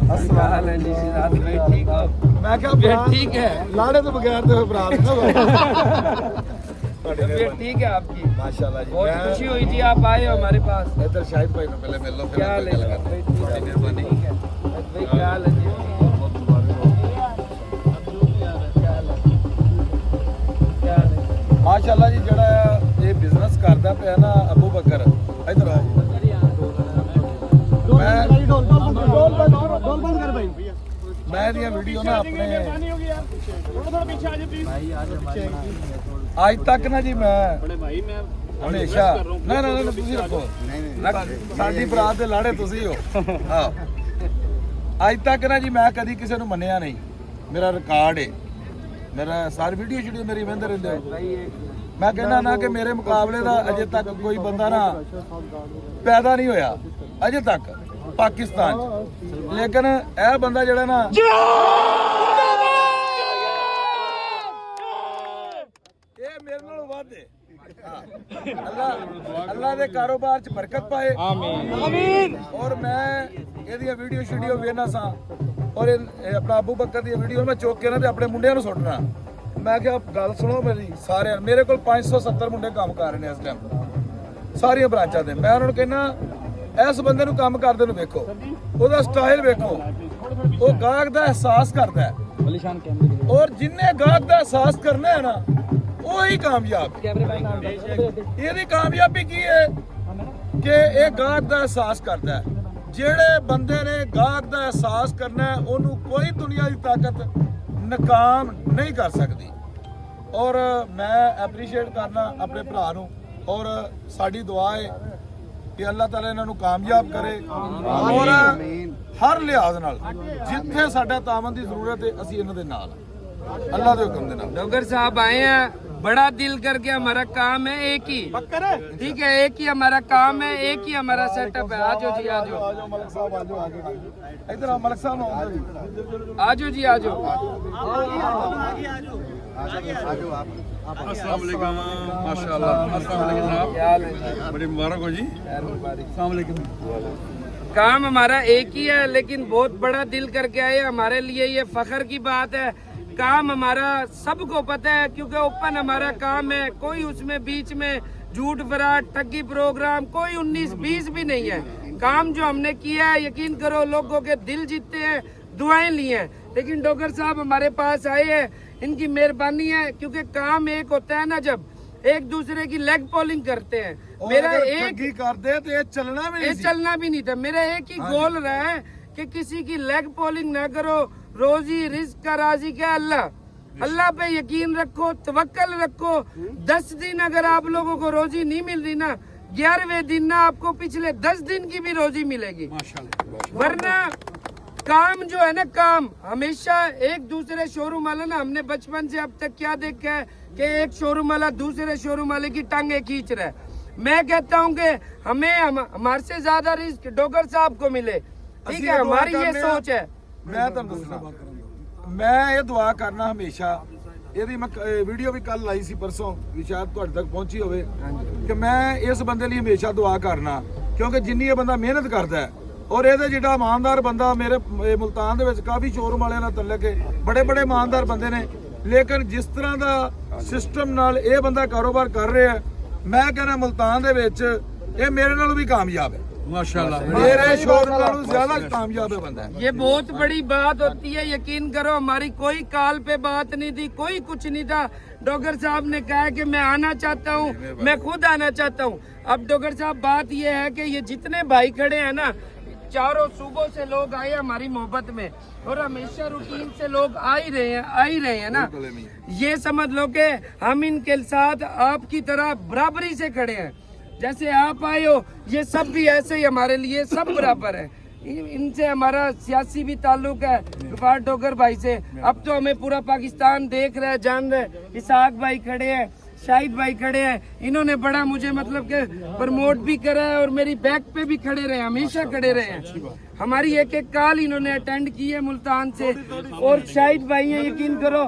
हाल है जी शहजाद भाई, ठीक हो? मैं क्या तबीयत ठीक है? लाड़े तो बगैर तो बरात तबीयत ठीक है आपकी? माशाल्लाह जी। बहुत खुशी हुई जी आप आए हो हमारे पास। इधर शाहिद भाई ने पहले मिल लो, फिर क्या हाल है? मेहरबानी। ठीक है भाई, क्या हाल है जी? माशाल्लाह जी, जड़ा ये बिजनेस करदा पिया ना अबू बकर, इधर आओ। मैं ਦੀਆਂ ਵੀਡੀਓ ਨਾ ਆਪਣੇ ਅੱਜ ਤੱਕ ਨਾ ਜੀ ਮੈਂ ਹਮੇਸ਼ਾ ਨਾ ਤੁਸੀਂ ਰੱਖੋ, ਸਾਡੀ ਬਰਾਤ ਦੇ ਲਾੜੇ ਤੁਸੀਂ ਹੋ। ਹਾਂ, ਅੱਜ ਤੱਕ ਨਾ ਜੀ ਮੈਂ ਕਦੀ ਕਿਸੇ ਨੂੰ ਮੰਨਿਆ ਨਹੀਂ, ਮੇਰਾ ਰਿਕਾਰਡ ਹੈ, ਮੇਰਾ ਸਾਰੀ ਵੀਡੀਓ ਸ਼ੂਡੀਓ ਮੇਰੀ ਵੇਂਦੇ ਰਹਿੰਦੇ ਹੋ। ਮੈਂ ਕਹਿੰਦਾ ਨਾ ਕਿ ਮੇਰੇ ਮੁਕਾਬਲੇ ਦਾ ਅਜੇ ਤੱਕ ਕੋਈ ਬੰਦਾ ਨਾ ਪੈਦਾ ਨਹੀਂ ਹੋਇਆ ਅਜੇ ਤੱਕ ਪਾਕਿਸਤਾਨ 'ਚ, ਲੇਕਿਨ ਇਹ ਬੰਦਾ ਜਿਹੜਾ ਨਾ ਇਹ ਮੇਰੇ ਨਾਲੋਂ ਵੱਧ ਹੈ। ਅੱਲਾ ਦੇ ਕਾਰੋਬਾਰ 'ਚ ਬਰਕਤ ਪਾਏ, ਆਮੀਨ। ਔਰ ਮੈਂ ਇਹਦੀਆਂ ਵੀਡੀਓ ਸ਼ੂਡੀਓ ਵੇਖਣਾ ਸਾਂ, ਔਰ ਇਹ ਆਪਣਾ ਅਬੂ ਬੱਕਰ ਦੀ ਵੀਡੀਓ ਮੈਂ ਚੁੱਕ ਕੇ ਨਾ ਤੇ ਆਪਣੇ ਮੁੰਡਿਆਂ ਨੂੰ ਸੁੱਟਣਾ। ਮੈਂ ਕਿਹਾ ਗੱਲ ਸੁਣੋ ਮੇਰੀ ਸਾਰਿਆਂ, ਮੇਰੇ ਕੋਲ 570 ਮੁੰਡੇ ਕੰਮ ਕਰ ਰਹੇ ਨੇ ਇਸ ਟਾਈਮ ਸਾਰੀਆਂ ਬ੍ਰਾਂਚਾਂ ਦੇ। ਮੈਂ ਉਹਨਾਂ ਨੂੰ ਕਹਿੰਦਾ ਇਸ ਬੰਦੇ ਨੂੰ ਕੰਮ ਕਰਦੇ ਨੂੰ ਵੇਖੋ, ਉਹਦਾ ਸਟਾਈਲ ਵੇਖੋ, ਉਹ ਗਾਹਕ ਦਾ ਅਹਿਸਾਸ ਕਰਦਾ ਹੈ, ਔਰ ਜਿੰਨੇ ਗਾਹਕ ਦਾ ਅਹਿਸਾਸ ਕਰਨਾ ਹੈ ਨਾ ਉਹੀ ਕਾਮਯਾਬ। ਇਹਦੀ ਕਾਮਯਾਬੀ ਕੀ ਹੈ ਕਿ ਇਹ ਗਾਹਕ ਦਾ ਅਹਿਸਾਸ ਕਰਦਾ ਹੈ। ਜਿਹੜੇ ਬੰਦੇ ਨੇ ਗਾਹਕ ਦਾ ਅਹਿਸਾਸ ਕਰਨਾ ਹੈ ਉਹਨੂੰ ਕੋਈ ਦੁਨੀਆ ਦੀ ਤਾਕਤ ਨਾਕਾਮ ਨਹੀਂ ਕਰ ਸਕਦੀ। ਔਰ ਮੈਂ ਐਪਰੀਸ਼ੀਏਟ ਕਰਨਾ ਆਪਣੇ ਭਰਾ ਨੂੰ, ਔਰ ਸਾਡੀ ਦੁਆ ਹੈ ਕਿ ਅੱਲਾਹ ਤਾਲਾ ਇਹਨਾਂ ਨੂੰ ਕਾਮਯਾਬ ਕਰੇ, ਔਰ ਹਰ ਲਿਹਾਜ਼ ਨਾਲ ਜਿੱਥੇ ਸਾਡਾ ਤਾਮਨ ਦੀ ਜ਼ਰੂਰਤ ਹੈ ਅਸੀਂ ਇਹਨਾਂ ਦੇ ਨਾਲ, अल्लाह के हुक्म देना। डॉक्टर साहब आए हैं, बड़ा दिल करके हमारा काम है एक ही, ठीक है, एक ही हमारा काम है, एक ही हमारा सेटअप है। आजो जी आजो, मलिक साहब आजो, इधर मलिक साहब आजो जी आजो। अस्सलाम वालेकुम, माशाल्लाह। अस्सलाम वालेकुम साहब, क्या हाल है? बड़ी मुबारक हो जी। अस्सलाम वालेकुम। काम हमारा एक ही है, लेकिन बहुत बड़ा दिल करके आए, हमारे लिए ये फख्र की बात है। काम हमारा सबको पता है क्योंकि ओपन हमारा काम है, कोई उसमें बीच में झूठ फराड ठगी प्रोग्राम कोई 19-20 भी नहीं है। काम जो हमने किया है, यकीन करो लोगों के दिल जीतते हैं, दुआएं ली हैं। लेकिन डॉक्टर साहब हमारे पास आए हैं, इनकी मेहरबानी है, क्योंकि काम एक होता है ना, जब एक दूसरे की लेग पोलिंग करते हैं। मेरा एक करते तो ये चलना भी नहीं था। मेरा एक ही गोल रहा है कि किसी की लेग पोलिंग ना करो, रोजी रिस्क का राजी क्या अल्लाह। अल्लाह पे यकीन रखो, तवक्कल रखो। 10 दिन अगर आप लोगों को रोजी नहीं मिल रही ना, 11वें दिन ना आपको पिछले 10 दिन की भी रोजी मिलेगी, वरना काम जो है ना, काम हमेशा एक दूसरे शोरूम वाला ना, हमने बचपन से अब तक क्या देखा है कि एक शोरूम वाला दूसरे शोरूम वाले की टांगे खींच रहा है। मैं कहता हूँ कि हमें हमारे से ज्यादा रिस्क डॉक्टर साहब को मिले, ठीक है, हमारी ये सोच है। मैं तुम दसना, मैं ये दुआ करना हमेशा, ਇਹਦੀ ਮੈਂ ਵੀਡੀਓ ਵੀ ਕੱਲ ਲਾਈ ਸੀ ਪਰਸੋਂ, ਵੀ ਸ਼ਾਇਦ ਤੁਹਾਡੇ ਤੱਕ ਪਹੁੰਚੀ ਹੋਵੇ, ਕਿ ਮੈਂ ਇਸ ਬੰਦੇ ਲਈ ਹਮੇਸ਼ਾ ਦੁਆ ਕਰਨਾ, ਕਿਉਂਕਿ ਜਿੰਨੀ ਇਹ ਬੰਦਾ ਮਿਹਨਤ ਕਰਦਾ ਹੈ, ਔਰ ਇਹਦੇ ਜਿਹੜਾ ਇਮਾਨਦਾਰ ਬੰਦਾ, ਮੇਰੇ ਮੁਲਤਾਨ ਦੇ ਵਿੱਚ ਕਾਫੀ ਸ਼ੋਰੂਮ ਵਾਲਿਆਂ ਨਾਲ ਤਲਕ ਹੈ, ਬੜੇ ਬੜੇ ਇਮਾਨਦਾਰ ਬੰਦੇ ਨੇ, ਲੇਕਿਨ ਜਿਸ ਤਰ੍ਹਾਂ ਦਾ ਸਿਸਟਮ ਨਾਲ ਇਹ ਬੰਦਾ ਕਾਰੋਬਾਰ ਕਰ ਰਿਹਾ ਹੈ, मैं कहना मुल्तान दे विच ये मेरे नालों भी कामयाब है माशाल्लाह, मेरे शोरूम नालों ज्यादा कामयाब है बंदा। ये बहुत बड़ी बात होती है, यकीन करो हमारी कोई काल पे बात नहीं थी, कोई कुछ नहीं था। डॉक्टर साहब ने कहा कि मैं आना चाहता हूँ, मैं खुद आना चाहता हूँ। अब डॉक्टर साहब बात ये है कि ये जितने भाई खड़े हैं ना, चारों सूबों से लोग आए हमारी मोहब्बत में, और हमेशा रूटीन से लोग आ ही रहे हैं ना। ये समझ लो कि हम इनके साथ आपकी तरह बराबरी से खड़े हैं, जैसे आप आए हो, ये सब भी ऐसे ही हमारे लिए सब बराबर है। इनसे हमारा सियासी भी ताल्लुक है, गफार डोगर भाई से। अब तो हमें पूरा पाकिस्तान देख रहा है, जान रहे हैं। इसाक भाई खड़े हैं, शाहिद भाई खड़े हैं, इन्होंने बड़ा मुझे मतलब के प्रमोट भी करा है, और मेरी बैक पे भी खड़े रहे, हमेशा खड़े रहे हैं। हमारी एक एक कॉल इन्होंने अटेंड की है मुल्तान से। और शाहिद भाई हैं, यकीन करो,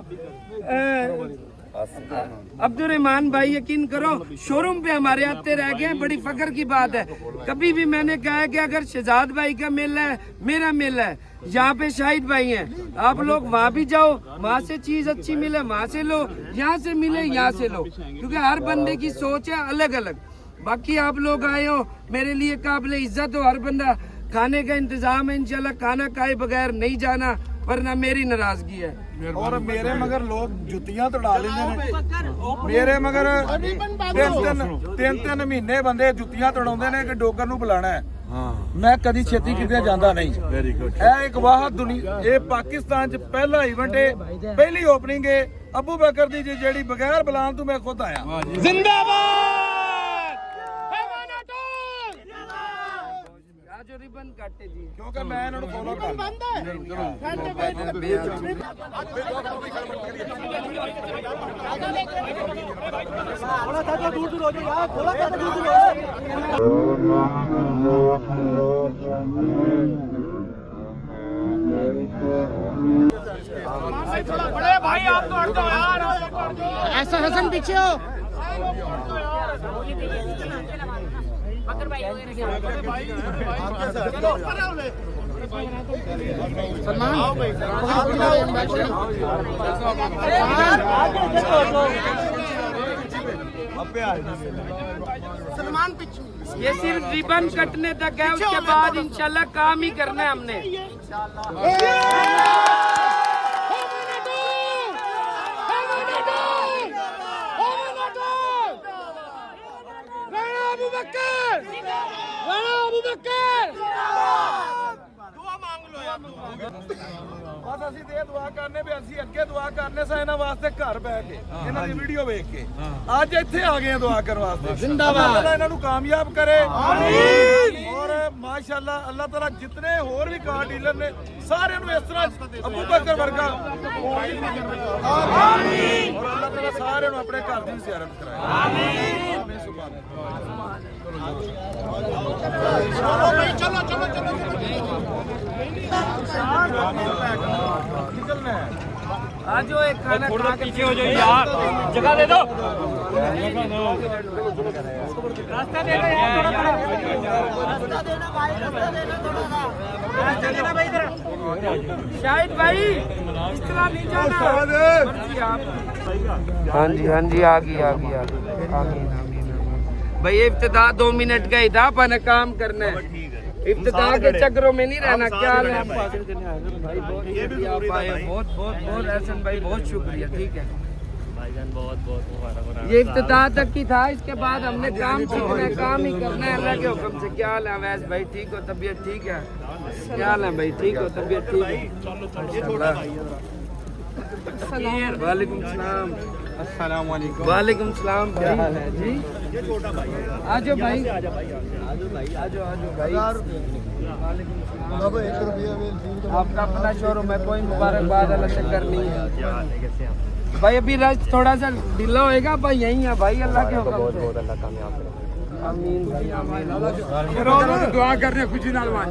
अब्दुर्रहमान भाई यकीन करो, शोरूम पे हमारे आते रह गए हैं। बड़ी फख्र की बात है। कभी भी मैंने कहा है कि अगर शहजाद भाई का मेला है, मेरा मेला है, यहाँ पे शाहिद भाई हैं, आप लोग वहाँ भी जाओ, वहाँ से चीज अच्छी मिले वहाँ से लो, यहाँ से मिले यहाँ से लो, क्योंकि हर बंदे की सोच है अलग अलग। बाकी आप लोग आए हो, मेरे लिए काबिल इज्जत हो, हर बंदा खाने का इंतजाम है, इंशाल्लाह खाना खाए बगैर नहीं जाना, वरना मेरी नाराजगी है। और मेरे मगर लोग जुतियां तड़ा लेंगे ने, मेरे मगर तीन महीने बंदे जुतियां तड़ाਉਂਦੇ ਨੇ कि डोगर ਨੂੰ बुलाना है। मैं कदी छेती किते जांदा नहीं। Very good. ਇਹ ਇੱਕ ਵਾਹਦ ਦੁਨੀਆ, ਇਹ ਪਾਕਿस्तान च पहला इवेंट है, पहली ओपनिंग है अबू बकर दी जी, जेड़ी बगैर बुलान तो मैं खुद आया। जिंदाबाद जो रिबन काटे जी, क्योंकि मैं इन्हां ਨੂੰ फॉलो करदा। थोड़ा सा दूर दूर हो जाओ यार, थोड़ा सा दूर दूर हो थोड़ा बड़े भाई आप तो हट जाओ यार, ऐसा हसन पीछे हो। सलमान पिछू ये सिर्फ रिबन कटने तक है, उसके बाद इंशाल्लाह काम ही करना है हमने। बस ਅਸੀਂ ਤੇ ਦੁਆ ਕਰਨੇ ਵੀ ਅਸੀਂ ਅੱਗੇ ਦੁਆ ਕਰਨੇ ਸਾ ਇਹਨਾਂ ਵਾਸਤੇ ਘਰ ਬੈ ਕੇ, ਇਹਨਾਂ ਦੀ ਵੀਡੀਓ ਵੇਖ ਕੇ ਅੱਜ ਇੱਥੇ ਆ ਗਏ ਆ ਦੁਆ ਕਰਨ ਵਾਸਤੇ। ਜਿੰਦਾਬਾਦ। ਅੱਲਾਹ ਇਹਨਾਂ ਨੂੰ ਕਾਮਯਾਬ ਕਰੇ, ਆਮੀਨ। ਔਰ ਮਾਸ਼ਾਅੱਲਾ ਅੱਲਾਹ ਤਾਲਾ ਜਿਤਨੇ ਹੋਰ ਵੀ ਕਾਰ ਡੀਲਰ ਨੇ ਸਾਰਿਆਂ ਨੂੰ ਇਸ ਤਰ੍ਹਾਂ ਅਬੂ ਬਕਰ ਵਰਗਾ, ਆਮੀਨ। ਔਰ ਅੱਲਾਹ ਤਾਲਾ ਸਾਰਿਆਂ ਨੂੰ ਆਪਣੇ ਘਰ ਦੀ ਜ਼ਿਆਰਤ ਕਰਾਏ, ਆਮੀਨ। ਆਮੀਨ। ਸੁਭਾਨ ਅੱਲਾਹ। चलो चलो चलो चलो निकलना है। आज जो एक खाना खा के पीछे हो जाओ यार, जगह दे दो, रास्ता दे दो यार, रास्ता देना भाई, रास्ता देना थोड़ा सा, रास्ता देना भाई इधर। शाहिद भाई इस तरह नहीं जाना। मर्जी आप। हाँ जी आ गई भाई। इब्तिदा 2 मिनट का ही था, अपन काम करना है, इब्तिदा के चक्करों में नहीं रहना। क्या हाल है भाई? बहुत एहसन भाई, बहुत शुक्रिया। ठीक है भाईजान, बहुत मुबारक। ये इब्तिदा तक की था, इसके बाद हमने काम सीखना है, काम ही करना है अल्लाह के हुक्म से। क्या हाल है अवैस भाई? ठीक हो? तबीयत ठीक है? क्या हाल है भाई? ठीक हो? तबीयत ठीक है? वालेकुम सलाम। अस्सलाम वालेकुम। वालेकुम सलाम। क्या हाल है जी? आजो भाई, आजो भाई। आपका अपना शोरूम है, कोई मुबारकबाद अल्लाह से करनी है भाई। अभी रश थोड़ा सा ढीला होएगा भाई, यही है भाई अल्लाह के हुक्म से। अल्लाह कामयाब करे। आमीन भाई, आमीन। दुआ करने खुशी नालवान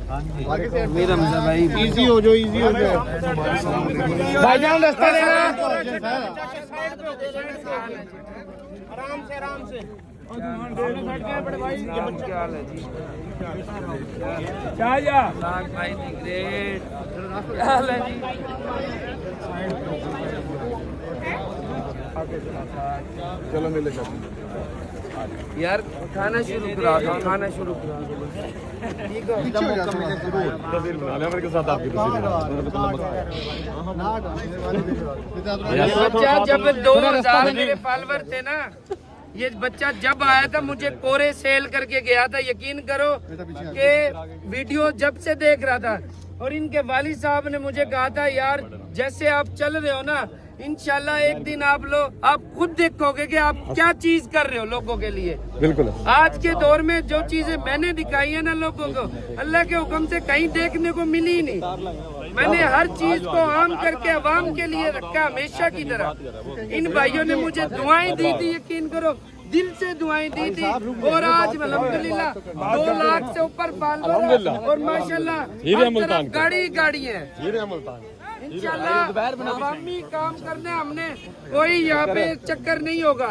मेरा मजा भाई। इजी हो जाओ, इजी हो जाओ भाईजान, रास्ता देना। आराम से क्या हाल है जी? भाई ग्रेट। क्या हाल है जी? चलो मिले यार खाना शुरू करा दो, खाना शुरू करा दो। ठीक है। बच्चा जब 2000 मेरे फॉलोवर थे ना, ये बच्चा जब आया था मुझे कोरे सेल करके गया था। यकीन करो कि वीडियो जब से देख रहा था, और इनके वालिद साहब ने मुझे कहा था यार जैसे आप चल रहे हो ना, इंशाल्लाह एक दिन आप खुद देखोगे कि आप क्या चीज कर रहे हो लोगों के लिए। बिल्कुल। आज के दौर में जो चीजें मैंने दिखाई है ना लोगों को, अल्लाह के हुक्म से कहीं देखने को मिली ही नहीं। मैंने हर चीज को आम करके अवाम के लिए रखा हमेशा की तरह। इन भाइयों ने मुझे दुआएं दी थी, यकीन करो दिल से दुआएं दी थी, और आज अल्हम्दुलिल्लाह 2 लाख से ऊपर फॉलोअर, और माशाल्लाह हर तरफ गाड़ी है। इंशाल्लाह अवामी काम करने हमने, कोई यहाँ पे चक्कर नहीं होगा।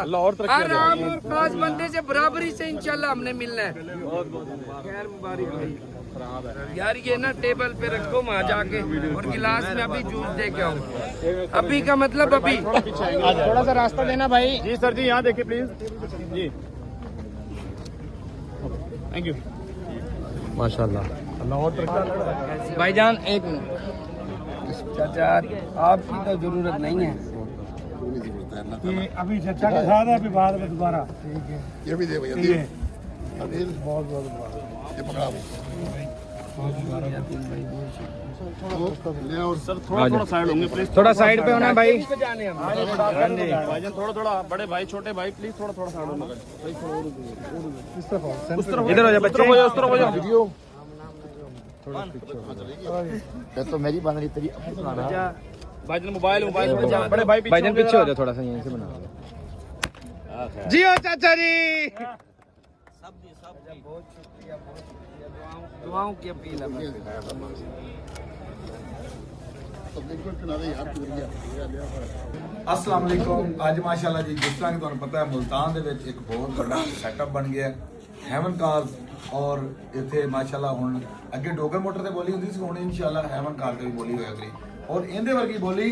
हर आम और खास बंदे से बराबरी से इंशाल्लाह हमने मिलना है। खैर मुबारक भाई। यार ये ना टेबल पे रखो वहाँ जाके और गिलास में अभी जूस दे के आओ। अभी का मतलब अभी। थोड़ा सा रास्ता देना भाई। जी सर जी, यहाँ देखिए प्लीज जी। Thank you. माशाल्लाह भाईजान, एक मिनट। चाचा आपकी तो जरूरत नहीं है। अभी चचा के साथ है, अभी बाद में दोबारा। ये भी दे भैया, अदिल बहुत बहुत ये पकड़ा ले। और सर थोड़ा साइड होंगे प्लीज, थोड़ा साइड पे होना भाई। भाईजान थोड़ा बड़े भाई छोटे भाई प्लीज थोड़ा साइड होना। इधर हो जा बच्चे, उस तरफ हो जा। वीडियो तो मेरी बन रही तेरी अपनी बनाना। भाईजान मोबाइल बड़े भाई भाईजान पीछे हो जाओ थोड़ा सा, यहीं से बना। जी हो चाचा जी। दुआओं की अपील है। अस्सलाम वालेकुम। ਅੱਜ ਮਾਸ਼ਾਅੱਲਾ ਜੀ ਜਿਸ ਤਰ੍ਹਾਂ ਕਿ ਤੁਹਾਨੂੰ ਪਤਾ ਹੈ ਮੁਲਤਾਨ ਦੇ ਵਿੱਚ ਇੱਕ ਬਹੁਤ ਵੱਡਾ ਸੈਟਅਪ ਬਣ ਗਿਆ ਹੈਵਨ ਕਾਰਸ, ਔਰ ਇੱਥੇ ਮਾਸ਼ਾਅੱਲਾ ਹੁਣ ਅੱਗੇ ਡੋਗਰ ਮੋਟਰ ਤੇ ਬੋਲੀ ਹੁੰਦੀ ਸੀ, ਹੁਣ ਇਨਸ਼ਾਅੱਲਾ ਹੈਵਨ ਕਾਰ ਤੇ ਵੀ ਬੋਲੀ ਹੋਇਆ ਕਰੀ, ਔਰ ਇਹਦੇ ਵਰਗੀ ਬੋਲੀ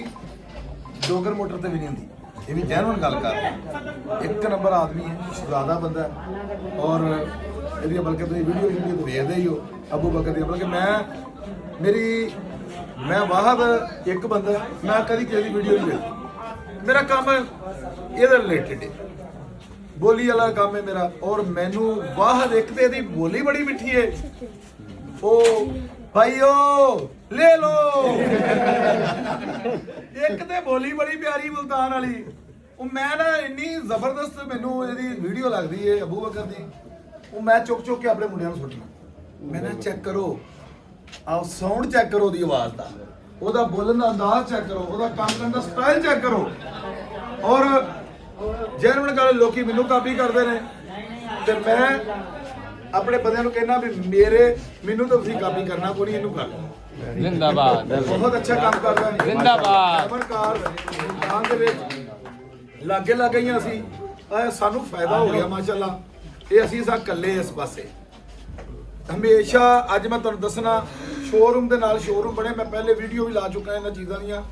ਡੋਗਰ ਮੋਟਰ ਤੇ ਵੀ ਨਹੀਂ ਹੁੰਦੀ। ਇਹ ਵੀ ਜੈਨੂਨ ਗੱਲ ਕਰ ਰਿਹਾ, ਇੱਕ ਨੰਬਰ ਆਦਮੀ ਹੈ, ਸ਼ਹਜ਼ਾਦਾ ਬੰਦਾ ਹੈ, ਔਰ ਇਹਦੀ ਬਲਕਿ ਤੁਸੀਂ ਵੀਡੀਓ ਤੋਂ ਵੇਖਦੇ ਹੀ ਹੋ ਅਬੂ ਬਕਰ ਦੀ। ਬਲਕਿ ਮੈਂ ਵਾਹਦ ਇੱਕ ਬੰਦਾ, ਮੈਂ ਕਦੀ ਕਿਸੇ ਦੀ ਵੀਡੀਓ ਨਹੀਂ ਵੇਖੀ। ਮੇਰਾ ਕੰਮ ਇਹਦੇ ਰਿਲੇਟਡ ਹੈ, ਬੋਲੀ ਵਾਲਾ ਕੰਮ ਹੈ ਮੇਰਾ, ਔਰ ਮੈਨੂੰ ਵਾਹਦ ਇੱਕ ਤੇ ਇਹਦੀ ਬੋਲੀ ਬੜੀ ਮਿੱਠੀ ਹੈ। ਉਹ ਭਾਈਓ ਲੈ ਲੋ ਇੱਕ ਤੇ ਬੋਲੀ ਬੜੀ ਪਿਆਰੀ ਮੁਲਤਾਨ ਵਾਲੀ। ਉਹ ਮੈਂ ਨਾ ਇੰਨੀ ਜ਼ਬਰਦਸਤ ਮੈਨੂੰ ਇਹਦੀ ਵੀਡੀਓ ਲੱਗਦੀ ਹੈ ਅਬੂ ਬਕਰ ਦੀ, ਉਹ ਮੈਂ ਚੁੱਕ ਕੇ ਆਪਣੇ ਮੁੰਡਿਆਂ ਨੂੰ ਸੁੱਟਣਾ। ਮੈਂ ਨਾ ਚੈੱਕ ਕਰੋ, ਆਹ ਸਾਊਂਡ ਚੈੱਕ ਕਰੋ ਉਹਦੀ ਆਵਾਜ਼ ਦਾ, ਉਹਦਾ ਬੋਲਣ ਦਾ ਅੰਦਾਜ਼ ਚੈੱਕ ਕਰੋ, ਉਹਦਾ ਕੰਮ ਕਰਨ ਦਾ ਸਟਾਈਲ ਚੈੱਕ ਕਰੋ। ਔਰ ਜੈਨੂਨ ਗੱਲ, ਲੋਕੀ ਮੈਨੂੰ ਕਾਪੀ ਕਰਦੇ ਨੇ ਤੇ ਮੈਂ ਆਪਣੇ ਬੰਦਿਆਂ ਨੂੰ ਕਹਿਣਾ ਵੀ ਮੈਨੂੰ ਤਾਂ ਤੁਸੀਂ ਕਾਪੀ ਕਰਨਾ ਕੋਈ ਨਹੀਂ, ਇਹਨੂੰ ਕਰ ਲਓ। जिंदाबाद। ਬਹੁਤ ਅੱਛਾ ਕੰਮ ਕਰਦਾ ਹੈ। ਜ਼ਿੰਦਾਬਾਦ। ਅਮਰਕਾਰ ਮੁਲਤਾਨ ਦੇ ਵਿੱਚ ਲਾਗੇ ਹੀ ਅਸੀਂ ਸਾਨੂੰ ਫਾਇਦਾ ਹੋ ਗਿਆ ਮਾਸ਼ਾਅੱਲਾ। ਇਹ ਅਸੀਂ ਸਾ ਇਕੱਲੇ ਇਸ ਪਾਸੇ ਹਮੇਸ਼ਾ। ਅੱਜ ਮੈਂ ਤੁਹਾਨੂੰ ਦੱਸਣਾ, ਸ਼ੋਰੂਮ ਦੇ ਨਾਲ ਸ਼ੋਰੂਮ ਬਣੇ, ਮੈਂ ਪਹਿਲੇ ਵੀਡੀਓ ਵੀ ਲਾ ਚੁੱਕਾ ਇਹਨਾਂ ਚੀਜ਼ਾਂ ਦੀਆਂ,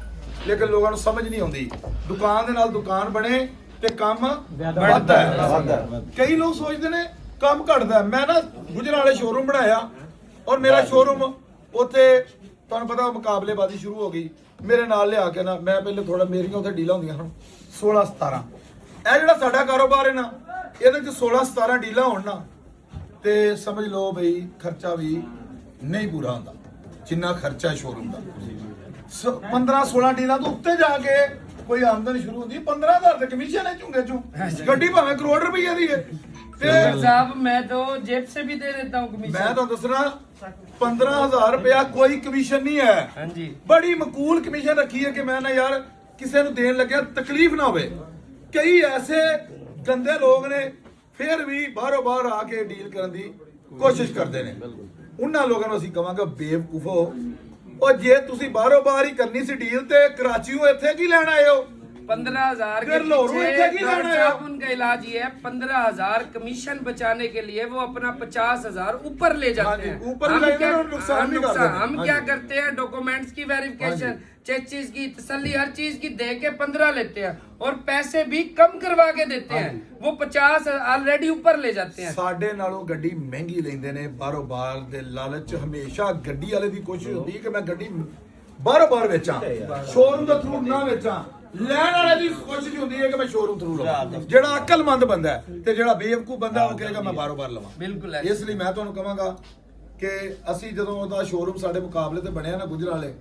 ਲੇਕਿਨ ਲੋਕਾਂ ਨੂੰ ਸਮਝ ਨਹੀਂ ਆਉਂਦੀ। ਦੁਕਾਨ ਦੇ ਨਾਲ ਦੁਕਾਨ ਬਣੇ ਤੇ ਕੰਮ ਵੱਧਦਾ ਹੈ। ਕਈ ਲੋਕ ਸੋਚਦੇ ਨੇ ਕੰਮ ਘਟਦਾ ਹੈ। ਮੈਂ ਨਾ ਗੁਜਰਾਲੇ ਸ਼ੋਰੂਮ ਬਣਾਇਆ, ਔਰ ਮੇਰਾ ਸ਼ੋਰੂਮ ਉੱਥੇ ਤੁਹਾਨੂੰ ਪਤਾ ਮੁਕਾਬਲੇਬਾਜ਼ੀ ਸ਼ੁਰੂ ਹੋ ਗਈ। ਮੇਰੇ ਨਾਲ ਲਿਆ ਕੇ ਨਾ, ਮੈਂ ਪਹਿਲੇ ਥੋੜਾ, ਮੇਰੀਆਂ ਉੱਥੇ ਡੀਲਾਂ ਹੁੰਦੀਆਂ ਹਨ 16-17। ਇਹ ਜਿਹੜਾ ਸਾਡਾ ਕਾਰੋਬਾਰ ਹੈ ਨਾ, ਇਹਦੇ ਚ 16-17 ਡੀਲਾਂ ਹੋਣ ਨਾ, ਤੇ ਸਮਝ ਲਓ ਬਈ ਖਰਚਾ ਵੀ ਨਹੀਂ ਪੂਰਾ ਹੁੰਦਾ ਜਿੰਨਾ ਖਰਚਾ ਸ਼ੋਰੂਮ ਦਾ। 15-16 ਡੀਲਾਂ ਤੋਂ ਉੱਤੇ ਜਾ ਕੇ ਕੋਈ ਆਮਦਨ ਸ਼ੁਰੂ ਹੁੰਦੀ ਹੈ। 15,000 ਦੇ ਕਮਿਸ਼ਨ ਹੈ ਝੁੰਗੇ ਚੋਂ, ਗੱਡੀ ਭਾਵੇਂ ਕਰੋੜ ਰੁਪਈਆ ਦੀ ਹੈ। ਤੇ साहब मैं तो जेब से भी दे देता हूँ कमीशन। ਮੈਂ ਤੁਹਾਨੂੰ ਦੱਸਣਾ 15,000 ਰੁਪਇਆ ਕੋਈ ਕਮਿਸ਼ਨ ਨਹੀਂ ਹੈ। हाँ जी। ਬੜੀ ਮਕੂਲ ਕਮਿਸ਼ਨ ਰੱਖੀ ਹੈ ਕਿ ਮੈਂ ਨਾ ਯਾਰ ਕਿਸੇ ਨੂੰ ਦੇਣ ਲੱਗਿਆ ਤਕਲੀਫ ਨਾ ਹੋਵੇ। ਕਈ ਐਸੇ ਗੰਦੇ ਲੋਕ ਨੇ ਫਿਰ ਵੀ ਬਾਹਰੋਂ ਬਾਹਰ ਆ ਕੇ ਡੀਲ ਕਰਨ ਦੀ ਕੋਸ਼ਿਸ਼ ਕਰਦੇ ਨੇ। ਉਹਨਾਂ ਲੋਕਾਂ ਨੂੰ ਅਸੀਂ ਕਵਾਂਗੇ ਬੇਵਕੂਫੋ, ਉਹ ਜੇ ਤੁਸੀਂ ਬਾਹਰੋਂ ਬਾਹਰ ਹੀ ਕਰਨੀ ਸੀ ਡੀਲ ਤੇ ਕਰਾਚੀੋਂ ਇੱਥੇ ਕੀ ਲੈਣ ਆਏ ਹੋ? 15,000 के अगर लोरू पीछे इतने की डॉक्टर लाना है? साहब उनका इलाज ये है, 15,000 कमीशन बचाने के लिए वो अपना 50,000 ऊपर ले हाँ जाते जी, हैं। ऊपर हम ले क्या- जाते हैं और नुकसान भी करते हैं। हम हाँ क्या जी। करते हैं, डॉक्यूमेंट्स की वेरिफिकेशन, चेक की तसल्ली, हर चीज की दे के 15 लेते हैं और पैसे भी कम करवा के देते हैं। वो 50 ऑलरेडी ऊपर ले जाते हैं। ਸਾਡੇ ਨਾਲੋਂ ਗੱਡੀ ਮਹਿੰਗੀ ਲੈਂਦੇ ਨੇ ਬਾਹਰੋਂ ਬਾਹਰ ਦੇ ਲਾਲਚ। ਹਮੇਸ਼ਾ ਗੱਡੀ ਵਾਲੇ ਦੀ ਕੋਸ਼ਿਸ਼ ਹੁੰਦੀ ਕਿ ਮੈਂ ਗੱਡੀ ਬਾਹਰੋਂ ਬਾਹਰ ਵੇਚਾਂ, ਸ਼ੋਰੂਮ ਦੇ ਥਰੂ ਨਾ ਵੇਚਾਂ। ਲੈਣ ਵਾਲੇ ਦੀ ਕੋਸ਼ਿਸ਼ ਹੁੰਦੀ ਹੈ ਕਿ ਮੈਂ ਸ਼ੋਰੂਮ ਥਰੂ ਲਵਾਂ। ਜਿਹੜਾ ਅਕਲਮੰਦ ਬੰਦਾ ਹੈ ਤੇ ਜਿਹੜਾ ਬੇਵਕੂਫ ਬੰਦਾ ਉਹ ਕਹੇਗਾ ਮੈਂ ਬਾਹਰੋਂ ਬਾਹਰ ਲਵਾਂ। ਬਿਲਕੁਲ ਇਸ ਲਈ ਮੈਂ ਤੁਹਾਨੂੰ ਕਹਾਂਗਾ ਕਿ ਅਸੀਂ ਜਦੋਂ ਉਹਦਾ ਸ਼ੋਰੂਮ ਸਾਡੇ ਮੁਕਾਬਲੇ ਤੇ ਬਣਿਆ ਨਾ ਗੁਜਰਾਲੇ,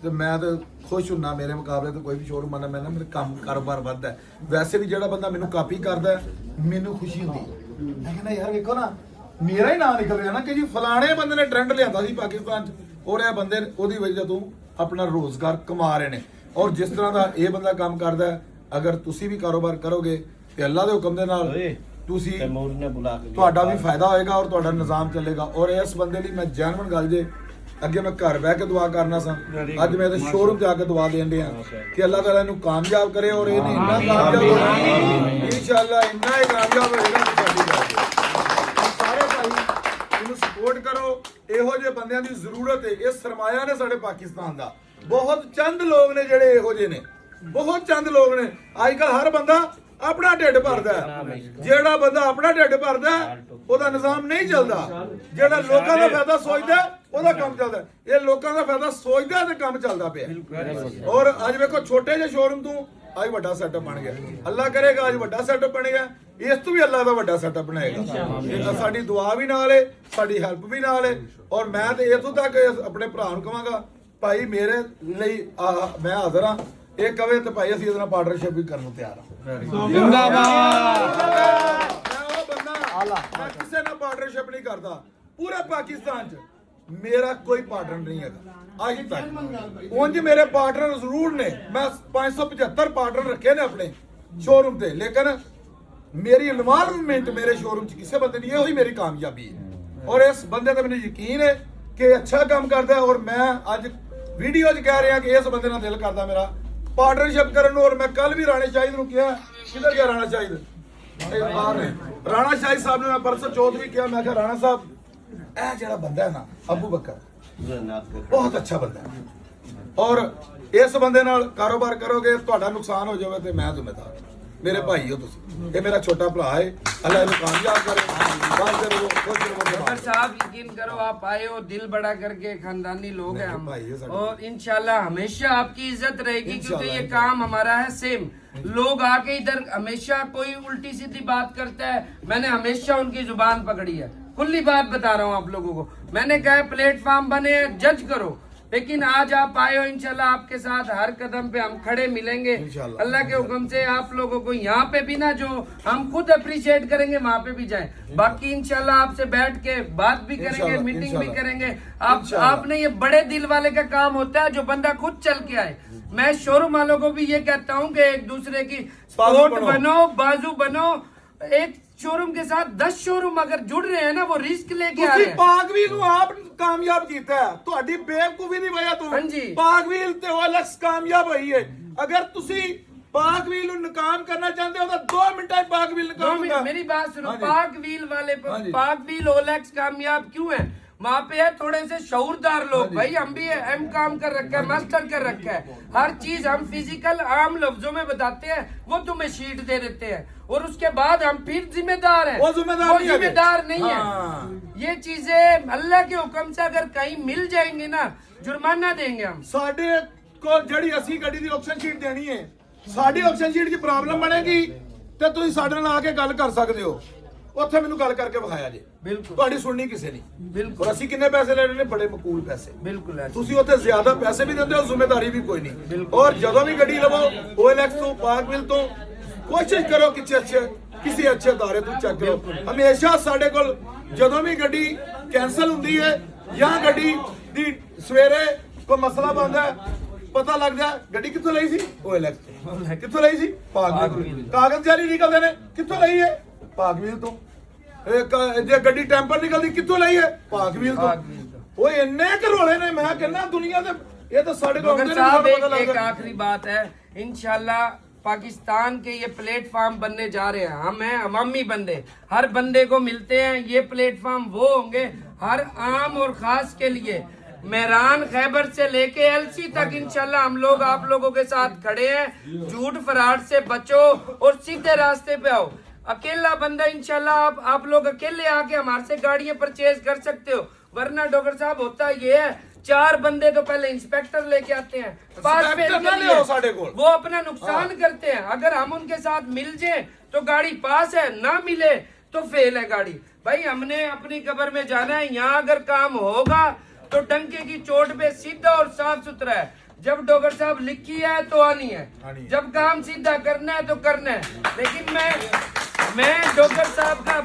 ਤੇ ਮੈਂ ਤਾਂ ਖੁਸ਼ ਹੁੰਨਾ। ਮੇਰੇ ਮੁਕਾਬਲੇ ਤੇ ਕੋਈ ਵੀ ਸ਼ੋਰੂਮ ਆਣਾ, ਮੈਂ ਨਾ ਮੇਰੇ ਕੰਮ ਕਾਰੋਬਾਰ ਵੱਧਦਾ ਹੈ। ਵੈਸੇ ਵੀ ਜਿਹੜਾ ਬੰਦਾ ਮੈਨੂੰ ਕਾਪੀ ਕਰਦਾ ਮੈਨੂੰ ਖੁਸ਼ੀ ਹੁੰਦੀ ਹੈ। ਮੈਂ ਕਹਿੰਦਾ ਯਾਰ ਵੇਖੋ ਨਾ, ਮੇਰਾ ਹੀ ਨਾਂ ਨਿਕਲ ਰਿਹਾ ਨਾ ਕਿ ਜੀ ਫਲਾਣੇ ਬੰਦੇ ਨੇ ਟ੍ਰੈਂਡ ਲਿਆਂਦਾ ਸੀ ਪਾਕਿਸਤਾਨ 'ਚ, ਔਰ ਇਹ ਬੰਦੇ ਉਹਦੀ ਵਜ੍ਹਾ ਤੋਂ ਆਪਣਾ ਰੋਜ਼ਗਾਰ ਕਮਾ ਰਹੇ ਨੇ। ਔਰ ਜਿਸ ਤਰ੍ਹਾਂ ਦਾ ਇਹ ਬੰਦਾ ਕੰਮ ਕਰਦਾ ਹੈ, ਅਗਰ ਤੁਸੀਂ ਵੀ ਕਾਰੋਬਾਰ ਕਰੋਗੇ ਤੇ ਅੱਲਾ ਦੇ ਹੁਕਮ ਦੇ ਨਾਲ ਤੁਸੀਂ ਤੁਹਾਡਾ ਵੀ ਫਾਇਦਾ ਹੋਏਗਾ ਔਰ ਤੁਹਾਡਾ ਨਿਜ਼ਾਮ ਚੱਲੇਗਾ। ਔਰ ਇਸ ਬੰਦੇ ਲਈ ਮੈਂ ਜੈਨੂਨ ਗੱਲ ਜੇ ਅੱਗੇ ਮੈਂ ਘਰ ਬਹਿ ਕੇ ਦੁਆ ਕਰਨਾ ਸਾਂ, ਅੱਜ ਮੈਂ ਤੇ ਸ਼ੋਰੂਮ ਤੇ ਆ ਕੇ ਦੁਆ ਦੇਣ ਡਿਆ ਕਿ ਅੱਲਾਹ ਤਾਲਾ ਇਹਨੂੰ ਕਾਮਯਾਬ ਕਰੇ ਔਰ ਇਹਨੇ ਇੰਨਾ ਕਾਮਯਾਬ ਹੋਣਾ ਇਨਸ਼ਾਅੱਲਾ, ਇੰਨਾ ਹੀ ਕਾਮਯਾਬ ਹੋਏਗਾ ਕਿ ਸਾਡੀ ਗੱਲ ਸਾਰੇ ਭਾਈ ਇਹਨੂੰ ਸਪੋਰਟ ਕਰੋ। ਇਹੋ ਜਿਹੇ ਬੰਦਿਆਂ ਦੀ ਜ਼ਰੂਰਤ ਹੈ। ਇਹ ਸਰਮਾਇਆ ਨੇ ਸਾਡੇ ਪਾਕਿਸਤਾਨ ਦਾ। ਬਹੁਤ ਚੰਦ ਲੋਕ ਨੇ ਜਿਹੜੇ ਇਹੋ ਜਿਹੇ ਨੇ, ਬਹੁਤ ਚੰਦ ਲੋਕ ਨੇ। ਅੱਜ ਕੱਲ ਹਰ ਬੰਦਾ ਆਪਣਾ ਢਿੱਡ ਭਰਦਾ ਹੈ। ਜਿਹੜਾ ਬੰਦਾ ਆਪਣਾ ਢਿੱਡ ਭਰਦਾ ਉਹਦਾ ਨਿਜ਼ਾਮ ਨਹੀਂ ਚੱਲਦਾ। ਜਿਹੜਾ ਲੋਕਾਂ ਦਾ ਫਾਇਦਾ ਸੋਚਦਾ ਉਹਦਾ ਕੰਮ ਚੱਲਦਾ। ਇਹ ਲੋਕਾਂ ਦਾ ਫਾਇਦਾ ਸੋਚਦਾ ਤੇ ਕੰਮ ਚੱਲਦਾ ਪਿਆ। ਔਰ ਅੱਜ ਵੇਖੋ ਛੋਟੇ ਜਿਹੇ ਸ਼ੋਰੂਮ ਤੋਂ ਅੱਜ ਵੱਡਾ ਸੈਟਅਪ ਬਣ ਗਿਆ। ਅੱਲਾ ਕਰੇਗਾ ਅੱਜ ਵੱਡਾ ਸੈਟਅਪ ਬਣੇਗਾ, ਇਸ ਤੋਂ ਵੀ ਅੱਲਾ ਦਾ ਵੱਡਾ ਸੈਟਅਪ ਬਣਾਏਗਾ। ਇਹ ਸਾਡੀ ਦੁਆ ਵੀ ਨਾਲ ਹੈ, ਸਾਡੀ ਹੈਲਪ ਵੀ ਨਾਲ ਹੈ। ਔਰ ਮੈਂ ਤੇ ਇਥੋਂ ਤੱਕ ਆਪਣੇ ਭਰਾ ਨੂੰ ਕਹਾਂਗਾ, ਭਾਈ ਮੇਰੇ ਲਈ ਮੈਂ ਹਾਜ਼ਰ ਹਾਂ। ਇਹ ਕਵੇ ਤੇ ਭਾਈ ਅਸੀਂ ਇਹਦੇ ਨਾਲ ਪਾਰਟਨਰਸ਼ਿਪ ਵੀ ਕਰਨ ਨੂੰ ਤਿਆਰ ਹਾਂ। जिंदाबाद। ਮੈਂ ਉਹ ਬੰਦਾ ਮੈਂ ਕਿਸੇ ਨਾਲ ਪਾਰਟਨਰਸ਼ਿਪ ਨਹੀਂ ਕਰਦਾ। ਪੂਰੇ ਪਾਕਿਸਤਾਨ 'ਚ ਮੇਰਾ ਕੋਈ ਪਾਰਟਨਰ ਨਹੀਂ ਹੈਗਾ ਅੱਜ ਤੱਕ। ਉਂਝ ਮੇਰੇ ਪਾਰਟਨਰ ਜ਼ਰੂਰ ਨੇ। ਮੈਂ 575 ਪਾਰਟਨਰ ਰੱਖੇ ਨੇ ਆਪਣੇ ਸ਼ੋਰੂਮ ਤੇ, ਲੇਕਿਨ ਮੇਰੀ ਇਨਵॉल्वमेंट ਮੇਰੇ ਸ਼ੋਰੂਮ 'ਚ ਕਿਸੇ ਬੰਦੇ ਨਹੀਂ। ਇਹੋ ਹੀ ਮੇਰੀ ਕਾਮਯਾਬੀ ਹੈ। ਔਰ ਇਸ ਬੰਦੇ ਤੇ ਮੈਨੂੰ ਯਕੀਨ ਹੈ ਕਿ ਅੱਛਾ ਕੰਮ ਕਰਦਾ ਹੈ। ਔਰ ਮੈਂ ਅੱਜ ਵੀਡੀਓ 'ਚ ਕਹਿ ਰਿਹਾ ਕਿ ਇਸ ਬੰਦੇ ਨਾਲ ਦਿਲ ਕਰਦਾ ਮੇਰਾ ਪਾਰਟਨਰਸ਼ਿਪ ਕਰਨ ਨੂੰ। ਔਰ ਮੈਂ ਕੱਲ ਵੀ ਰਾਣੇ ਸ਼ਾਹਿਦ ਨੂੰ ਕਿਹਾ, ਕਿੱਧਰ ਗਿਆ ਰਾਣਾ ਸ਼ਾਹਿਦ? ਇਹ ਬਾਹਰ ਨੇ। ਰਾਣਾ ਸ਼ਾਹਿਦ ਸਾਹਿਬ ਨੂੰ ਮੈਂ ਪਰਸੋਂ ਚੌਥ ਵੀ ਕਿਹਾ, ਮੈਂ ਕਿਹਾ ਰਾਣਾ ਸਾਹਿਬ ਇਹ ਜਿਹੜਾ ਬੰਦਾ ਹੈ ਨਾ ਅਬੂ ਬਕਰ ਬਹੁਤ ਅੱਛਾ ਬੰਦਾ ਹੈ। ਔਰ ਇਸ ਬੰਦੇ ਨਾਲ ਕਾਰੋਬਾਰ ਕਰੋਗੇ ਤੁਹਾਡਾ ਨੁਕਸਾਨ ਹੋ ਜਾਵੇ ਤੇ ਮੈਂ ਜ਼ਿੰਮੇਦਾਰ। मेरे भाई हो तुम। ये मेरा छोटा भरा है, अल्लाह इन्हें कामयाब करे। डॉक्टर साहब यकीन करो आप आए हो दिल बड़ा करके, खानदानी लोग हैं हम, और इंशाल्लाह हमेशा आपकी इज्जत रहेगी क्योंकि ये काम हमारा है सेम। लोग आके इधर हमेशा कोई उल्टी सीधी बात करता है, मैंने हमेशा उनकी जुबान पकड़ी है। खुली बात बता रहा हूँ आप लोगों को। मैंने कहा प्लेटफॉर्म बने, जज करो, लेकिन आज आप आए हो, इंशाल्लाह आपके साथ हर कदम पे हम खड़े मिलेंगे अल्लाह के हुक्म से। आप लोगों को यहाँ पे भी ना जो हम खुद अप्रिशिएट करेंगे वहाँ पे भी जाएं। बाकी इंशाल्लाह आपसे बैठ के बात भी करेंगे, मीटिंग भी करेंगे। आपने ये बड़े दिल वाले का काम होता है जो बंदा खुद चल के आए। मैं शोरूम वालों को भी ये कहता हूँ कि एक दूसरे की सपोर्ट बनो, बाजू बनो। एक शोरूम के साथ 10 शोरूम अगर जुड़ रहे हैं ना, वो रिस्क लेके आ रहे हैं। पाकवील ਨੂੰ ਆਪ ਕਾਮਯਾਬ ਕੀਤਾ ਹੈ, ਤੁਹਾਡੀ ਬੇਵਕੂਫੀ ਦੀ ਵਜ੍ਹਾ ਤੋਂ। ਹਾਂਜੀ। ਪਾਕਵੀਲ ਤੇ OLX ਕਾਮਯਾਬ ਹੋਈ ਹੈ। ਅਗਰ ਤੁਸੀਂ पाकवील ਨੂੰ ਨਾਕਾਮ ਕਰਨਾ ਚਾਹੁੰਦੇ ਹੋ ਤਾਂ 2 ਮਿੰਟਾਂ 'ਚ ਪਾਕਵੀਲ ਨਾਕਾਮ ਹੁੰਦਾ। मेरी बात सुनो, पाकवील वाले पाकवील OLX कामयाब क्यों है? वहाँ पे है थोड़े से शऊरदार लोग। भाई हम भी एम काम कर रखा है, मास्टर कर रखा है, हर चीज हम फिजिकल आम लफ्जों में बताते हैं, वो तुम्हें शीट दे देते हैं और उसके बाद हम फिर जिम्मेदार हैं। वो जिम्मेदार नहीं है। ये चीजें अल्लाह के हुक्म से अगर कहीं मिल जाएंगे ना, जुर्माना देंगे हम। ਸਾਡੇ ਕੋਲ ਜਿਹੜੀ ਅਸੀਂ ਗੱਡੀ ਦੀ ਆਕਸ਼ਨ ਸ਼ੀਟ ਦੇਣੀ ਹੈ, ਸਾਡੀ ਆਕਸ਼ਨ ਸ਼ੀਟ 'ਚ ਪ੍ਰੋਬਲਮ ਬਣੇਗੀ ਤੇ ਤੁਸੀਂ ਸਾਡੇ ਨਾਲ ਆ ਕੇ ਗੱਲ ਕਰ ਸਕਦੇ ਹੋ। ਉੱਥੇ ਮੈਨੂੰ ਗੱਲ ਕਰਕੇ ਵਿਖਾਇਆ ਜੇ। ਬਿਲਕੁਲ ਤੁਹਾਡੀ ਸੁਣਨੀ ਕਿਸੇ ਨਹੀਂ। ਬਿਲकुल। ਔਰ ਅਸੀਂ ਕਿੰਨੇ ਪੈਸੇ ਲੈ ਰਹੇ ਨੇ? ਬੜੇ ਮਕੂਲ ਪੈਸੇ। ਬਿਲकुल ਤੁਸੀਂ ਉੱਥੇ ਜ਼ਿਆਦਾ ਪੈਸੇ ਵੀ ਦਿੰਦੇ ਹੋ, ਜ਼ਿੰਮੇਵਾਰੀ ਵੀ ਕੋਈ ਨਹੀਂ। ਔਰ ਜਦੋਂ ਵੀ ਗੱਡੀ ਲਵੋ OLX ਤੋਂ, ਪਾਕਵੀਲ ਤੋਂ, ਕੋਸ਼ਿਸ਼ ਕਰੋ ਕਿ ਕਿਸੇ ਅੱਛੇ ਅਦਾਰੇ ਤੋਂ ਚੈੱਕ ਕਰੋ। ਹਮੇਸ਼ਾ ਸਾਡੇ ਕੋਲ ਜਦੋਂ ਵੀ ਗੱਡੀ ਕੈਂਸਲ ਹੁੰਦੀ ਹੈ ਜਾਂ ਗੱਡੀ ਦੀ ਸਵੇਰੇ ਕੋਈ ਮਸਲਾ ਬਣਦਾ ਹੈ, ਪਤਾ ਲੱਗਦਾ ਗੱਡੀ ਕਿੱਥੋਂ ਲਈ ਸੀ? OLX ਤੋਂ। ਕਿੱਥੋਂ ਲਈ ਸੀ? ਪਾਕਵੀਲ। ਕਾਗਜ਼ ਜਾਰੀ ਨਿਕਲਦੇ ਨੇ, ਕਿੱਥੋਂ ਲਈ ਹੈ? ਪਾਕਵੀਲ ਤੋਂ। ਜੇ ਗੱਡੀ ਟੈਂਪਰ ਨਿਕਲਦੀ ਕਿੱਥੋਂ ਲਈ ਹੈ? ਪਾਕਵੀਲ ਤੋਂ। ਉਹ ਇੰਨੇ ਘਰੋਲੇ ਨੇ, ਮੈਂ ਕਹਿੰਦਾ ਦੁਨੀਆ ਦੇ। ਇਹ ਤਾਂ ਸਾਡੇ ਕੋਲ डॉक्टर साहब एक आखिरी बात है, इंशाल्लाह पाकिस्तान के ये प्लेटफॉर्म बनने जा रहे हैं। हम हैं अवामी बंदे, हर बंदे को मिलते हैं। ये प्लेटफॉर्म वो होंगे हर आम और खास के लिए। मेहरान खैबर से लेके LC तक इंशाल्लाह हम लोग आप लोगों के साथ खड़े हैं। झूठ फराड से बचो और सीधे रास्ते पे आओ। अकेला बंदा इंशाल्लाह आप लोग अकेले आके हमारे से गाड़ियां परचेज कर सकते हो, वरना डॉक्टर साहब होता ये है 4 बंदे तो पहले इंस्पेक्टर लेके आते हैं, पास फेल के लिए वो अपना नुकसान करते हैं। अगर हम उनके साथ मिल जाए तो गाड़ी पास है, ना मिले तो फेल है गाड़ी। भाई हमने अपनी कब्र में जाना है। यहाँ अगर काम होगा तो डंके की चोट पे सीधा और साफ सुथरा है। जब डॉक्टर साहब लिखी है तो आनी है, जब काम सीधा करना है तो करना है। लेकिन मैं डॉक्टर साहब का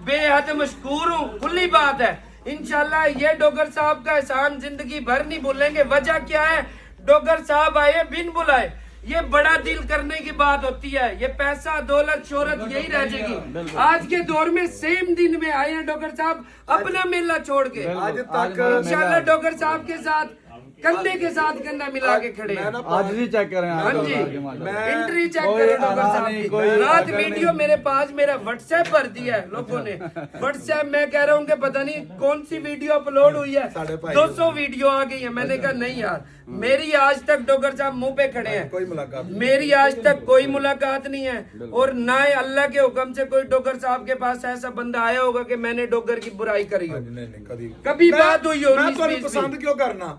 बेहद मशकूर हूँ। खुली बात है, इंशाल्लाह ये डॉक्टर साहब का एहसान जिंदगी भर नहीं भूलेंगे। वजह क्या है? डॉक्टर साहब आए बिन बुलाए। ये बड़ा दिल करने की बात होती है। ये पैसा, दौलत, शोहरत यही रह जाएगी। आज के दौर में सेम दिन में आए हैं डॉक्टर साहब अपना मेला छोड़ के। आज तक इंशाल्लाह डॉक्टर साहब के साथ कंधे के साथ कंधा मिला के खड़े हैं। आज भी चेक करें हाँ जी, एंट्री चेक कोई करो डॉक्टर आना साहब नहीं, की। कोई रात अगर वीडियो नहीं। मेरे पास मेरा व्हाट्सएप भर दिया है लोगों ने। व्हाट्सएप मैं कह रहा हूँ कि पता नहीं कौन सी वीडियो अपलोड हुई है, 200 वीडियो आ गई है। मैंने कहा नहीं यार, मेरी आज तक डॉक्टर साहब मुंह पे खड़े हैं, कोई मुलाकात मेरी आज तक कोई मुलाकात नहीं है। और ना ही अल्लाह के हुक्म से कोई डॉक्टर साहब के पास ऐसा बंदा आया होगा कि मैंने डॉक्टर की बुराई करी हो। नहीं कभी कभी बात हुई हो मैं 19-20 ਤੁਹਾਨੂੰ ਪਸੰਦ ਕਿਉਂ ਕਰਨਾ?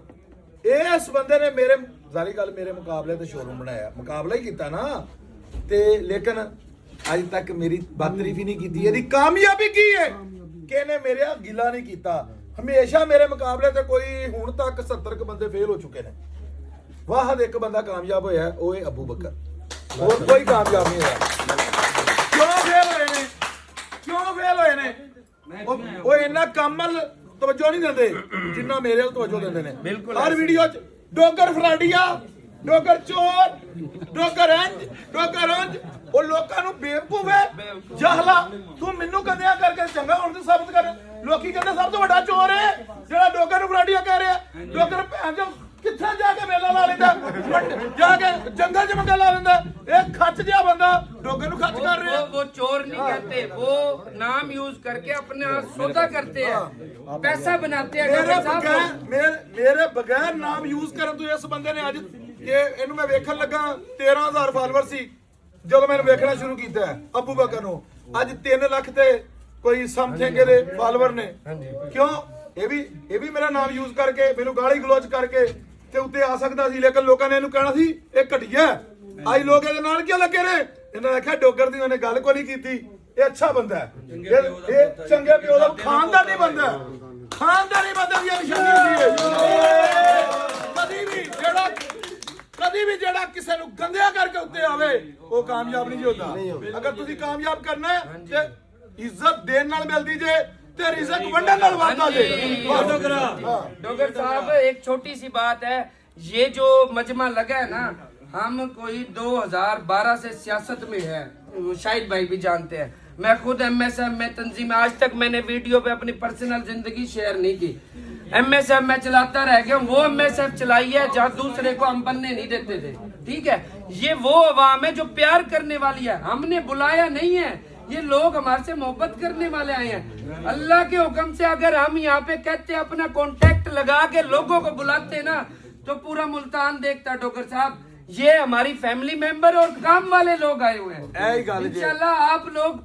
ਇਸ ਬੰਦੇ ਨੇ ਮੇਰੇ ਜ਼ਾਰੀ ਗੱਲ ਮੇਰੇ ਮੁਕਾਬਲੇ ਤੇ ਸ਼ੋਰੂਮ ਬਣਾਇਆ, ਮੁਕਾਬਲਾ ਹੀ ਕੀਤਾ ਨਾ ਤੇ ਲੇਕਿਨ ਅੱਜ ਤੱਕ ਮੇਰੀ ਬਦਤਰੀਫ ਹੀ ਨਹੀਂ ਕੀਤੀ। ਇਹਦੀ ਕਾਮਯਾਬੀ ਕੀ ਹੈ ਕਿ ਇਹਨੇ ਮੇਰੇ ਗਿਲਾ ਨਹੀਂ ਕੀਤਾ। ਹਮੇਸ਼ਾ ਮੇਰੇ ਮੁਕਾਬਲੇ ਤੇ ਕੋਈ ਹੁਣ ਤੱਕ 70 ਕ ਬੰਦੇ ਫੇਲ ਹੋ ਚੁੱਕੇ ਨੇ, ਵਾਹਦ ਇੱਕ ਬੰਦਾ ਕਾਮਯਾਬ ਹੋਇਆ, ਉਹ ਹੈ ਅਬੂ ਬਕਰ। ਹੋਰ ਕੋਈ ਕਾਮਯਾਬ ਨਹੀਂ ਹੋਇਆ। ਕਿਉਂ ਫੇਲ ਹੋਏ ਨੇ? ਕਿਉਂ ਫੇਲ ਹੋਏ ਨੇ? ਉਹ ਇੰਨਾ ਕਾਮਲ ਤਵੱਜੋ ਨਹੀਂ ਦਿੰਦੇ ਜਿੰਨਾ ਮੇਰੇ ਵੱਲ ਤਵੱਜੋ ਦਿੰਦੇ ਨੇ। ਬਿਲਕੁਲ ਹਰ ਵੀਡੀਓ 'ਚ ਡੋਗਰ ਫਰਾਡੀਆ, ਡੋਗਰ ਚੋਰ, ਡੋਗਰ ਇੰਜ, ਡੋਗਰ ਉਂਜ। ਉਹ ਲੋਕਾਂ ਨੂੰ ਬੇਵਕੂਫ ਹੈ, ਜਾਹਲਾ। ਤੂੰ ਮੈਨੂੰ ਕੰਦਿਆ ਕਰਕੇ ਚੰਗਾ ਹੁਣ ਤੂੰ ਸਾਬਤ ਕਰ। ਲੋਕੀ ਕਹਿੰਦੇ ਸਭ ਤੋਂ ਵੱਡਾ ਚੋਰ ਹੈ ਜਿਹੜਾ ਡੋਗਰ ਨੂੰ ਫਰਾਡੀਆ ਕਹਿ ਰਿਹਾ। ਡੋਗਰ ਭੈਣ ਚੋ ਕਿੱਥੇ ਜਾ ਕੇ ਮੇਲਾ ਲਾ ਲੈਂਦਾ, ਜਾ ਕੇ ਜੰਗਲ 'ਚ ਮੰਗਾ ਲਾ ਲੈਂਦਾ। ਇਹ ਖੱਚ ਜਿਹਾ ਬੰਦਾ ਡੋਗਰ ਨੂੰ ਖੱਚ ਕਰ ਰਿਹਾ। वो चोर नहीं कहते, वो नाम यूज करके अपने सौदा करते हैं, पैसा बनाते हैं। ਮੇਰੇ डॉक्टर साहब ਬਗੈਰ ਮੇਰੇ ਬਗੈਰ ਨਾਮ ਯੂਜ਼ ਕਰਨ ਤੋਂ ਇਸ ਬੰਦੇ ਨੇ ਅੱਜ ਕਿ ਇਹਨੂੰ ਮੈਂ ਵੇਖਣ ਲੱਗਾ 13000 ਫਾਲੋਅਰ ਸੀ ਜਦੋਂ ਮੈਨੂੰ ਵੇਖਣਾ ਸ਼ੁਰੂ ਕੀਤਾ ਅਬੂ ਬਕਰ ਨੂੰ। ਅੱਜ 3 ਲੱਖ ਤੇ ਕੋਈ ਸਮਥਿੰਗ ਇਹਦੇ ਫਾਲੋਅਰ ਨੇ। ਕਿਉਂ? ਇਹ ਵੀ ਮੇਰਾ ਨਾਮ ਯੂਜ਼ ਕਰਕੇ ਮੈਨੂੰ ਗਾਲੀ ਗਲੋਚ ਕਰਕੇ ਤੇ ਉੱਤੇ ਆ ਸਕਦਾ ਸੀ, ਲੇਕਿਨ ਲੋਕਾਂ ਨੇ ਇਹਨੂੰ ਕਹਿਣਾ ਸੀ ਇਹ ਘਟੀਆ। ਅੱਜ ਲੋਕ ਇਹਦੇ ਨਾਲ ਕਿਉਂ ਲੱਗੇ ਨੇ? ਇਹਨਾਂ ਨੇ ਆਖਿਆ ਡੋਗਰ ਦੀ ਉਹਨੇ ਗੱਲ ਕੋਈ ਨਹੀਂ ਕੀਤੀ, ਇਹ ਅੱਛਾ ਬੰਦਾ ਹੈ, ਇਹ ਚੰਗੇ ਪਿਓ ਦਾ ਖਾਨਦਾਨੀ ਬੰਦਾ ਹੈ। ਖਾਨਦਾਨੀ ਬੰਦੇ ਦੀ ਨਿਸ਼ਾਨੀ ਹੁੰਦੀ ਹੈ। ਕਦੀ ਵੀ ਜਿਹੜਾ ਕਿਸੇ ਨੂੰ ਗੰਦਿਆ ਕਰਕੇ ਉੱਤੇ ਆਵੇ ਉਹ ਕਾਮਯਾਬ ਨਹੀਂ ਹੁੰਦਾ। ਅਗਰ ਤੁਸੀਂ ਕਾਮਯਾਬ ਕਰਨਾ ਹੈ ਤੇ ਇੱਜ਼ਤ ਦੇਣ ਨਾਲ ਮਿਲਦੀ ਜੇ ਤੇ ਰਿਜ਼ਕ ਵੰਡਣ ਨਾਲ ਵੱਧਦਾ ਜੇ। डॉक्टर साहब एक छोटी सी बात है, ये जो मजमा लगा है ना, हम कोई 2012 से सियासत में है, शाहिद भाई भी जानते हैं। मैं खुद MSF में तंजीम, आज तक मैंने वीडियो पे अपनी पर्सनल जिंदगी शेयर नहीं की। MSF में चलाता रह गया, वो MSF चलाई है जहाँ दूसरे को हम बनने नहीं देते थे। ठीक है, ये वो अवाम है जो प्यार करने वाली है, हमने बुलाया नहीं है। ये लोग हमारे से मोहब्बत करने वाले आए हैं। अल्लाह के हुक्म से अगर हम यहाँ पे कहते अपना कांटेक्ट लगा के लोगों को बुलाते ना तो पूरा मुल्तान देखता। डॉक्टर साहब, ये हमारी फैमिली मेंबर और काम वाले लोग आए हुए हैं। इंशाल्लाह आप लोग,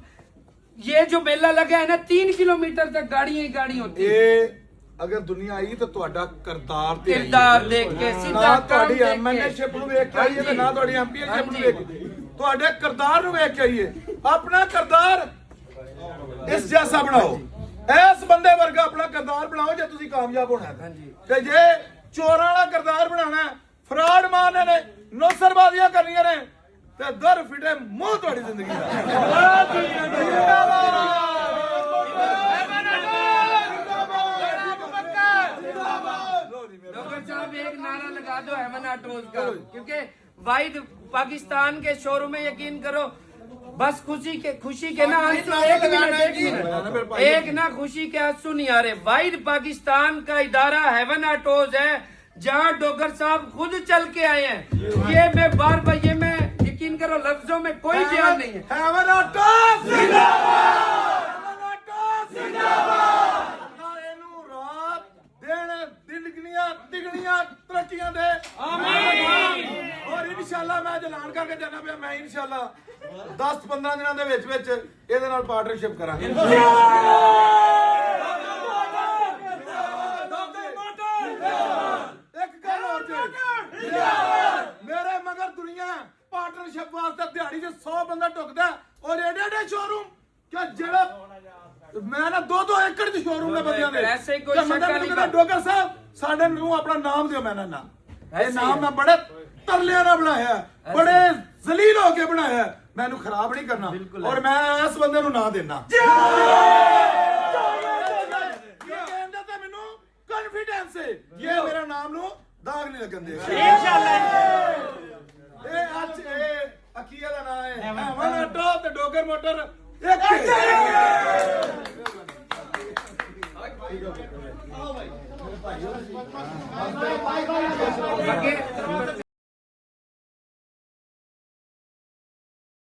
ये जो मेला लगा है ना 3 किलोमीटर तक गाड़ियां ही गाड़ी होती है। ਇਹ ਅਗਰ ਦੁਨੀਆ ਆਈ ਤਾਂ ਤੁਹਾਡਾ ਕਰਤਾਰ ਤੇ ਆਈ ਹੈ। किरदार देख के ਨਾ सीधा काम ਤੁਹਾਡੀ देख ਐਮਐਨਏਸ਼ਿਪ के। ਨੂੰ ਵੇਖ ਕੇ ਆਈਏ ਤੇ ਨਾ ਤੁਹਾਡੀ ਐਮਪੀਏਸ਼ਿਪ ਨੂੰ ਵੇਖ ਕੇ, ਤੁਹਾਡੇ ਕਰਤਾਰ ਨੂੰ ਵੇਖ ਕੇ ਆਈਏ। ਆਪਣਾ ਕਰਤਾਰ ਇਸ ਜੈਸਾ ਬਣਾਓ, ਇਸ ਬੰਦੇ ਵਰਗਾ ਆਪਣਾ ਕਰਤਾਰ ਬਣਾਓ ਜੇ ਤੁਸੀਂ ਕਾਮਯਾਬ ਹੋਣਾ ਹੈ। ਤੇ ਜੇ ਚੋਰਾਂ ਵਾਲਾ ਕਰਤਾਰ ਬਣਾਉਣਾ ਹੈ, ਫਰਾਡ ਮਾਰਨੇ ਨੇ, ਨੌਸਰਬਾਜ਼ੀਆਂ ਕਰਨੀਆਂ ਨੇ ਤੇ ਦਰ ਫਿਟੇ ਮੂੰਹ ਤੁਹਾਡੀ ਜ਼ਿੰਦਗੀ ਦਾ। डॉक्टर साहब एक नारा लगा दो हेमन ऑटोज का, क्योंकि वाहिद पाकिस्तान के शोरूम में यकीन करो बस खुशी के ना आंसू, एक ना खुशी के आंसू नहीं आ रहे। वाहिद पाकिस्तान का इदारा हेवन ऑटोज है जहां डॉक्टर साहब खुद चल के आए हैं। ये मैं बार बार, ये मैं यकीन करो लफ्जों में कोई बयान नहीं है। हेवन ऑटोज जिंदाबाद, हेवन ऑटोज जिंदाबाद। ਇਹਨੂੰ ਰਾਤ ਦਿਨ ਤਿਗਣੀਆਂ ਤਰੱਕੀਆਂ ਦੇ ਆਮੀਨ। ਔਰ ਇਨਸ਼ਾਅੱਲਾ ਮੈਂ ਐਲਾਨ ਕਰਕੇ ਜਾਣਾ ਪਿਆ, ਮੈਂ ਇਨਸ਼ਾਅੱਲਾ 10-15 ਦਿਨਾਂ ਦੇ ਵਿੱਚ ਇਹਦੇ ਨਾਲ ਪਾਰਟਨਰਸ਼ਿਪ ਕਰਾਂਗੇ। ਇੱਕ ਗੱਲ ਹੋਰ ਜੀ, ਮੇਰੇ ਮਗਰ ਦੁਨੀਆ ਪਾਰਟਨਰਸ਼ਿਪ ਵਾਸਤੇ ਦਿਹਾੜੀ 'ਚ 100 ਬੰਦਾ ਟੁਕਦਾ ਔਰ ਏਡੇ ਸ਼ੋਰੂਮ ਕਿ ਜਿਹੜਾ ਮੈਂ ਨਾ 2-2 ਏਕੜ ਦੇ ਸ਼ੋਰੂਮ ਨੇ ਬੰਦਿਆਂ ਦੇ। ਐਸੇ ਕੋਈ ਸ਼ੱਕ ਨਹੀਂ। ਡੋਗਰ ਸਾਹਿਬ ਸਾਡੇ ਨੂੰ ਆਪਣਾ ਨਾਮ ਦਿਓ। ਮੈਂ ਨਾ ਇਹ ਨਾਮ ਮੈਂ ਬੜੇ ਤਰਲਿਆਂ ਨਾਲ ਬਣਾਇਆ, ਬੜੇ ਜ਼ਲੀਲ ਹੋ ਕੇ ਬਣਾਇਆ। ਮੈਨੂੰ ਖਰਾਬ ਨਹੀਂ ਕਰਨਾ ਔਰ ਮੈਂ ਇਸ ਬੰਦੇ ਨੂੰ ਨਾ ਦੇਣਾ। ਕਹਿੰਦਾ ਤਾਂ ਮੈਨੂੰ ਕੌਨਫੀਡੈਂਸ ਹੈ, ਇਹ ਮੇਰਾ ਨਾਮ ਨੂੰ ਦਾਗ ਨਹੀਂ ਲੱਗਣ ਦੇਗਾ ਇੰਸ਼ਾਅੱਲਾ। ਇਹ ਅੱਜ ਇਹ ਅਕੀਆ ਦਾ ਨਾਮ ਹੈ ਹੈਵਨ ਆਟੋ ਤੇ ਡੋਗਰ ਮੋਟਰ ਇੱਕ। ਅੱਗੇ